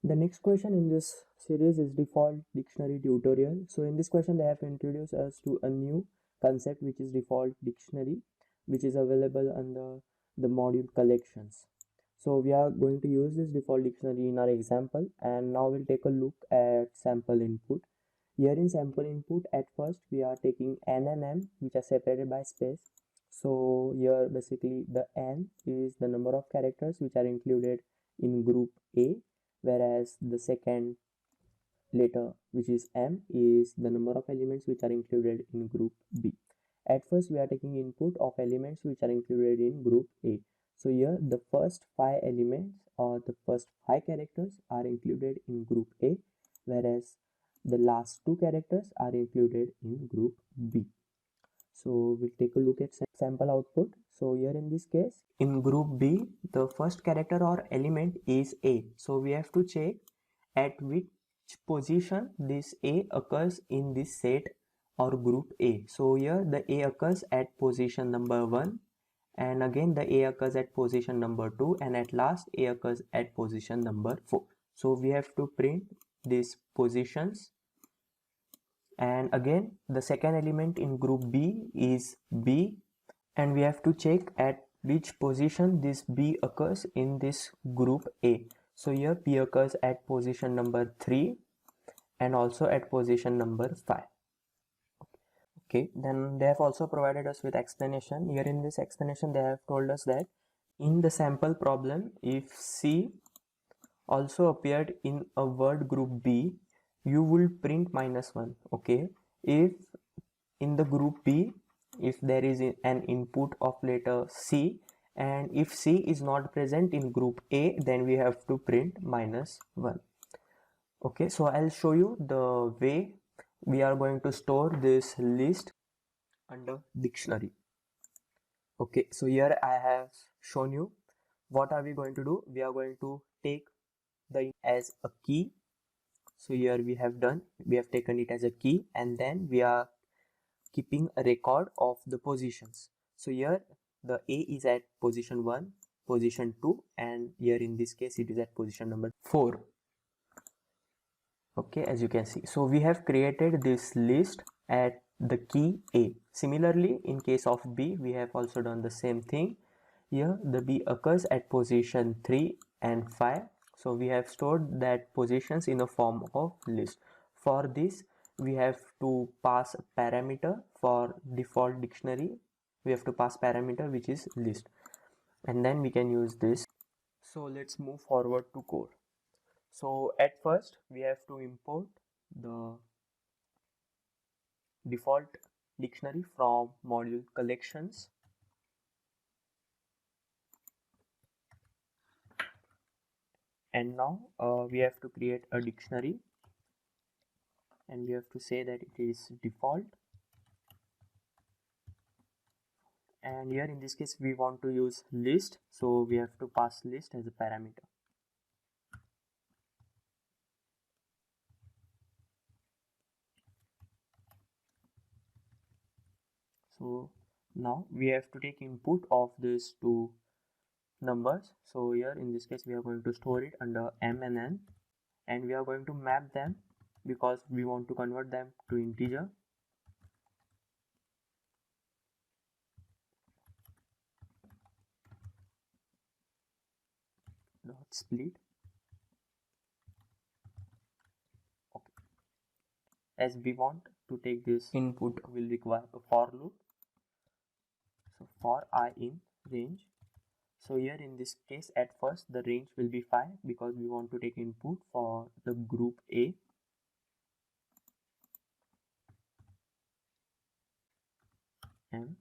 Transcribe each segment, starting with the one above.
The next question in this series is default dictionary tutorial. So in this question they have introduced us to a new concept which is default dictionary, which is available under the module collections. So we are going to use this default dictionary in our example, and now we'll take a look at sample input. Here in sample input, at first we are taking n and m, which are separated by space. So here basically the n is the number of characters which are included in group A, whereas the second letter, which is m, is the number of elements which are included in group B. At first we are taking input of elements which are included in group A. So here the first 5 elements or the first 5 characters are included in group A, whereas the last 2 characters are included in group B. So we'll take a look at sample output. So here in this case, in group B, the first character or element is A. So we have to check at which position this A occurs in this set or group A. So here the A occurs at position number 1, and again the A occurs at position number 2, and at last A occurs at position number 4. So we have to print these positions, and again the second element in group B is B, and we have to check at which position this B occurs in this group A. So here B occurs at position number 3 and also at position number 5. Okay, then they have also provided us with explanation. Here in this explanation they have told us that in the sample problem, if C also appeared in a word group B, you will print -1. Okay, if in the group B, if there is an input of letter C, and if C is not present in group A, then we have to print -1. Okay, so I'll show you the way we are going to store this list under dictionary. Okay, so here I have shown you what are we going to do. We are going to take the as a key. So here we have taken it as a key, and then we are keeping a record of the positions. So here the A is at position 1, position 2, and here in this case it is at position number 4. Okay, as you can see. So we have created this list at the key A. Similarly, in case of B, we have also done the same thing. Here the B occurs at position 3 and 5. So we have stored that positions in a form of list. For this, we have to pass a parameter. For default dictionary, we have to pass parameter which is list, and then we can use this. So let's move forward to code. So at first we have to import the default dictionary from module collections, and now we have to create a dictionary, and we have to say that it is default, and here in this case we want to use list, so we have to pass list as a parameter. So now we have to take input of these two numbers. So here in this case we are going to store it under m and n, and we are going to map them because we want to convert them to integer. Dot split. Okay, as we want to take this input, will require a for loop. So for I in range. So here in this case at first the range will be 5 because we want to take input for the group A. And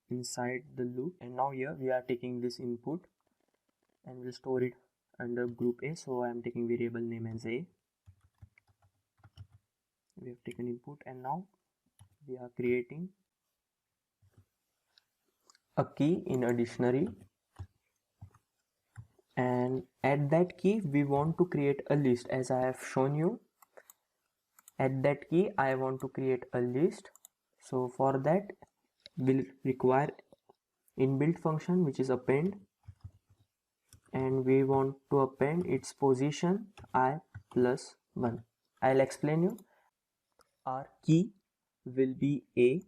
inside the loop, and now here we are taking this input and we'll store it under group A. So I am taking variable name as A. We have taken input, and now we are creating a key in a dictionary, and at that key we want to create a list. As I have shown you, at that key I want to create a list. So for that we'll require inbuilt function which is append, and we want to append its position I plus 1. I'll explain you. Our key will be A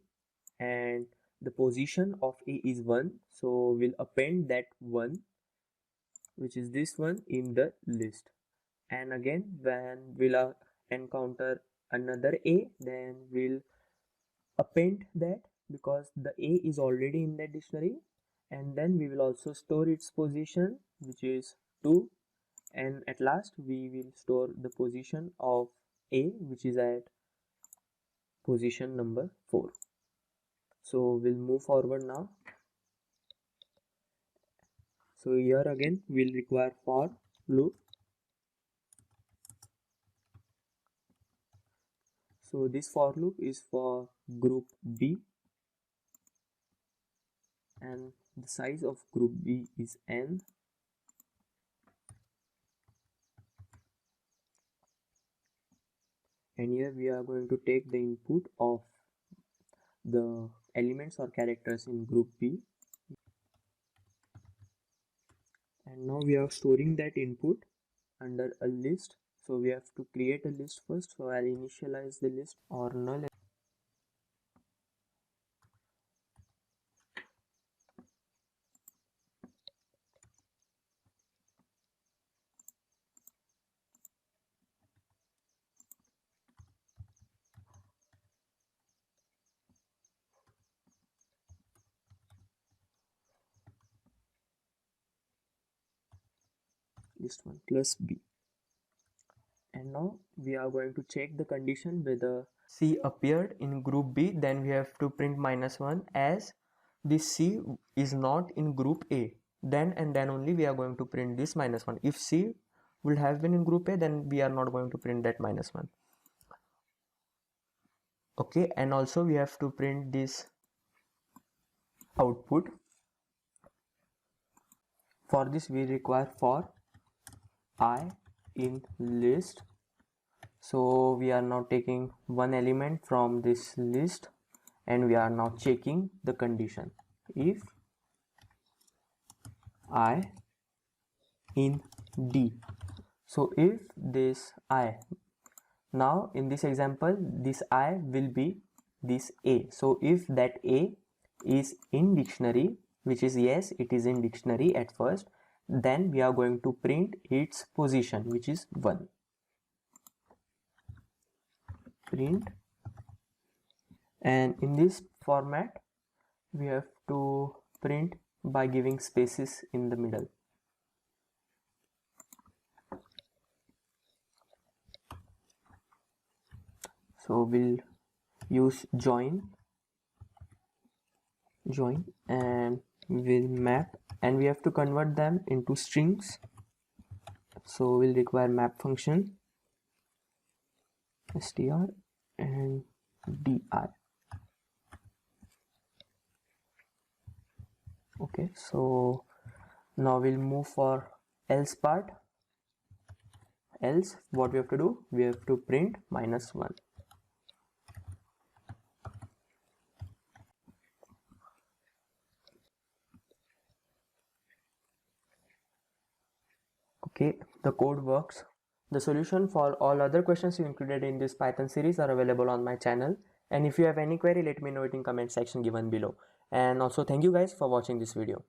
and the position of A is 1, so we'll append that 1, which is this one, in the list. And again, when we'll encounter another A, then we'll append that because the A is already in that dictionary, and then we will also store its position, which is 2, and at last we will store the position of A, which is at position number 4. So we'll move forward now. So here again we'll require for loop. So this for loop is for group B, and the size of group B is n, and here we are going to take the input of the elements or characters in group B, and now we are storing that input under a list. So we have to create a list first, so I'll initialize the list or null. List 1 plus B, and now we are going to check the condition whether C appeared in group B. Then we have to print -1 as this C is not in group A. Then and then only we are going to print this -1. If C would have been in group A, then we are not going to print that -1. Okay, and also we have to print this output. For this we require for I in list. So we are now taking one element from this list and we are now checking the condition. If I in D, so if this I, now in this example this I will be this A, so if that A is in dictionary, which is yes, it is in dictionary at first, then we are going to print its position, which is 1. Print, and in this format we have to print by giving spaces in the middle. So we'll use join and we'll map, and we have to convert them into strings. So we'll require map function str and di. Okay, so now we'll move for else part. Else what we have to do, we have to print -1. Okay, the code works. The solution for all other questions you included in this Python series are available on my channel, and if you have any query, let me know it in comment section given below. And also thank you guys for watching this video.